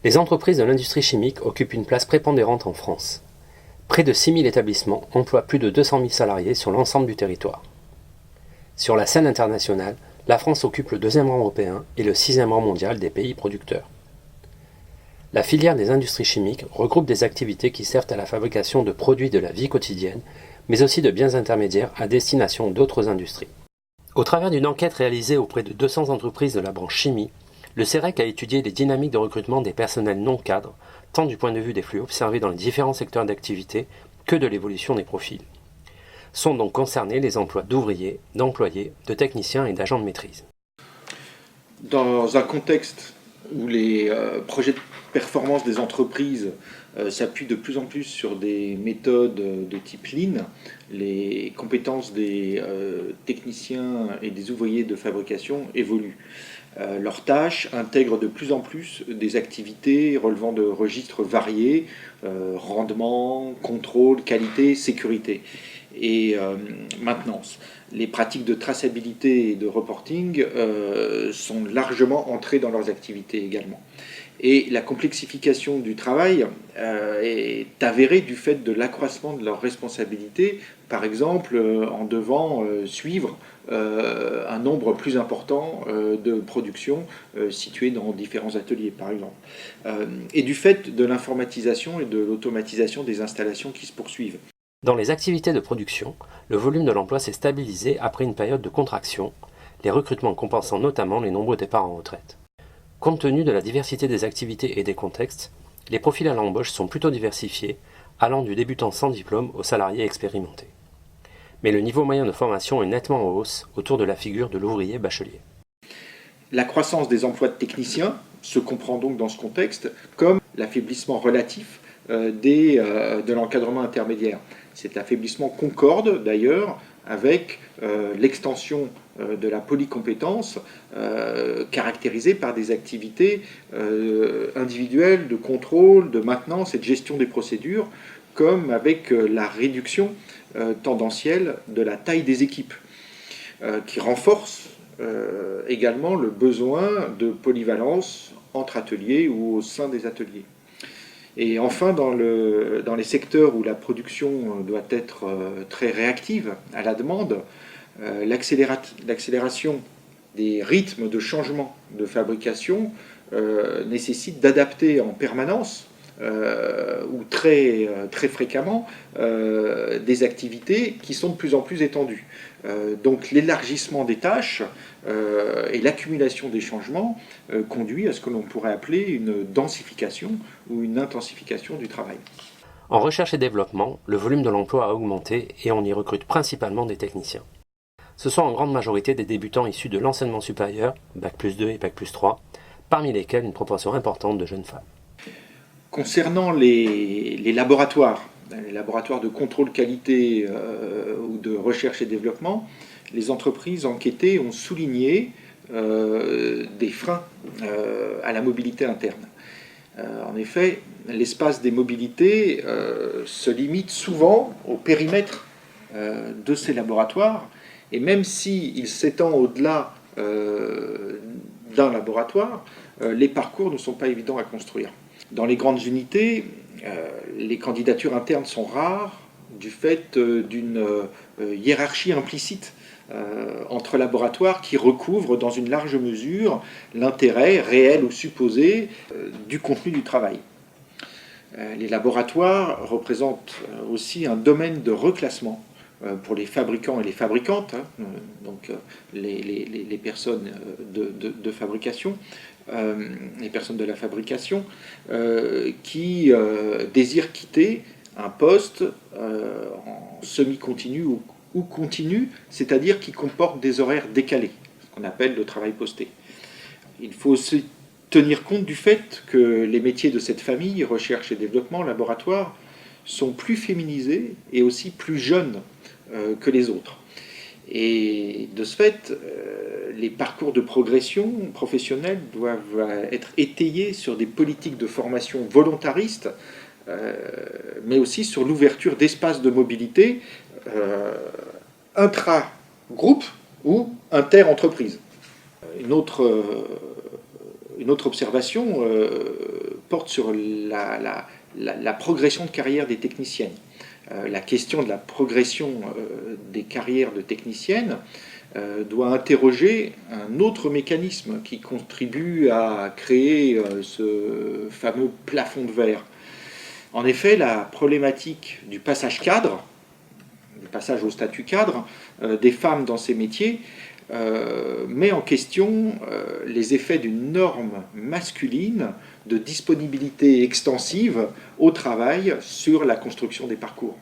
Les entreprises de l'industrie chimique occupent une place prépondérante en France. Près de 6 000 établissements emploient plus de 200 000 salariés sur l'ensemble du territoire. Sur la scène internationale, la France occupe le 2e rang européen et le 6e rang mondial des pays producteurs. La filière des industries chimiques regroupe des activités qui servent à la fabrication de produits de la vie quotidienne, mais aussi de biens intermédiaires à destination d'autres industries. Au travers d'une enquête réalisée auprès de 200 entreprises de la branche chimie, le CEREC a étudié les dynamiques de recrutement des personnels non cadres, tant du point de vue des flux observés dans les différents secteurs d'activité que de l'évolution des profils. Sont donc concernés les emplois d'ouvriers, d'employés, de techniciens et d'agents de maîtrise. Dans un contexte où les projets de performance des entreprises s'appuient de plus en plus sur des méthodes de type Lean, les compétences des techniciens et des ouvriers de fabrication évoluent. Leurs tâches intègrent de plus en plus des activités relevant de registres variés, rendement, contrôle, qualité, sécurité et maintenance. Les pratiques de traçabilité et de reporting sont largement entrées dans leurs activités également. Et la complexification du travail est avérée du fait de l'accroissement de leurs responsabilités, par exemple en devant suivre un nombre plus important de productions situées dans différents ateliers, par exemple. Et du fait de l'informatisation et de l'automatisation des installations qui se poursuivent. Dans les activités de production, le volume de l'emploi s'est stabilisé après une période de contraction, les recrutements compensant notamment les nombreux départs en retraite. Compte tenu de la diversité des activités et des contextes, les profils à l'embauche sont plutôt diversifiés, allant du débutant sans diplôme au salarié expérimenté. Mais le niveau moyen de formation est nettement en hausse autour de la figure de l'ouvrier bachelier. La croissance des emplois de techniciens se comprend donc dans ce contexte comme l'affaiblissement relatif de l'encadrement intermédiaire. Cet affaiblissement concorde d'ailleurs avec l'extension de la polycompétence caractérisée par des activités individuelles de contrôle, de maintenance et de gestion des procédures, comme avec la réduction tendancielle de la taille des équipes, qui renforce également le besoin de polyvalence entre ateliers ou au sein des ateliers. Et enfin, dans les secteurs où la production doit être très réactive à la demande, l'accélération des rythmes de changement de fabrication nécessite d'adapter en permanence ou très fréquemment des activités qui sont de plus en plus étendues. Donc l'élargissement des tâches et l'accumulation des changements conduit à ce que l'on pourrait appeler une densification ou une intensification du travail. En recherche et développement, le volume de l'emploi a augmenté et on y recrute principalement des techniciens. Ce sont en grande majorité des débutants issus de l'enseignement supérieur, Bac+2 et Bac+3, parmi lesquels une proportion importante de jeunes femmes. Concernant les laboratoires de contrôle qualité ou de recherche et développement, les entreprises enquêtées ont souligné des freins à la mobilité interne. En effet, l'espace des mobilités se limite souvent au périmètre de ces laboratoires, et même s'il s'étend au-delà d'un laboratoire, les parcours ne sont pas évidents à construire. Dans les grandes unités, les candidatures internes sont rares du fait d'une hiérarchie implicite entre laboratoires qui recouvrent dans une large mesure l'intérêt réel ou supposé du contenu du travail. Les laboratoires représentent aussi un domaine de reclassement pour les fabricants et les fabricantes, donc les personnes de fabrication, les personnes de la fabrication qui désirent quitter un poste en semi-continu ou continu, c'est-à-dire qui comporte des horaires décalés, ce qu'on appelle le travail posté. Il faut aussi tenir compte du fait que les métiers de cette famille, recherche et développement, laboratoire, sont plus féminisés et aussi plus jeunes que les autres. Et de ce fait, les parcours de progression professionnelle doivent être étayés sur des politiques de formation volontaristes, mais aussi sur l'ouverture d'espaces de mobilité intra-groupe ou inter-entreprise. Une autre observation porte sur la progression de carrière des techniciennes. La question de la progression des carrières de techniciennes doit interroger un autre mécanisme qui contribue à créer ce fameux plafond de verre. En effet, la problématique du passage cadre, du passage au statut cadre des femmes dans ces métiers, met en question les effets d'une norme masculine de disponibilité extensive au travail sur la construction des parcours.